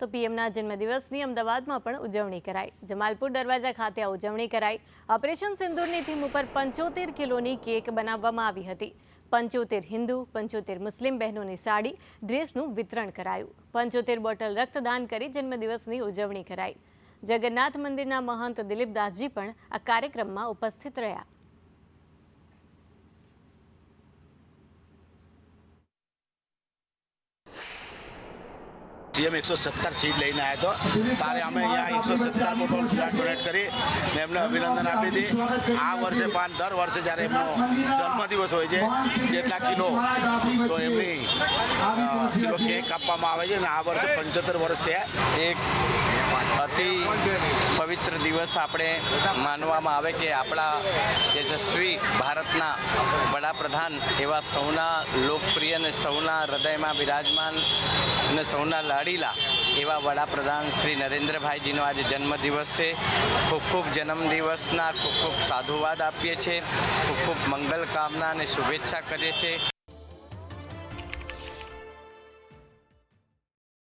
તો પીએમના જન્મદિવસની અમદાવાદમાં પણ ઉજવણી કરાઈ। જમાલપુર દરવાજા ખાતે આ ઉજવણી કરાઈ। ઓપરેશન સિંદૂરની થીમ ઉપર 75 કિલોની કેક બનાવવામાં આવી હતી। 75 હિન્દુ 75 મુસ્લિમ બહેનોની સાડી ડ્રેસનું વિતરણ કરાયું। 75 બોટલ રક્તદાન કરી જન્મદિવસની ઉજવણી કરાઈ। જગન્નાથ મંદિરના મહંત દિલીપદાસજી પણ આ કાર્યક્રમમાં ઉપસ્થિત રહ્યા। सीएम 170 सीट लईने आया तो तारे अमे यहाँ 170 बोटल ब्लड डोनेट करी ने एमने अभिनंदन आपी दी। आ वर्षे दर वर्षे जયારે એમનો જન્મદિવસ હોય છે જેટલા કિલો તો એમની કિલો કેક આપવામાં આવે છે ને આ વર્ષે 75 વર્ષ થયા। એક અતિ પવિત્ર દિવસ આપણે માનવામાં આવે કે આપણા તેજસ્વી ભારતના વડાપ્રધાન એવા સૌના લોકપ્રિય અને સૌના હૃદયમાં બિરાજમાન અને સૌના લાડીલા એવા વડાપ્રધાન શ્રી નરેન્દ્રભાઈજીનો આજે જન્મદિવસ છે। ખૂબ ખૂબ જન્મદિવસના ખૂબ ખૂબ સાધુવાદ આપીએ છીએ, ખૂબ ખૂબ મંગલ કામના અને શુભેચ્છા કરીએ છીએ।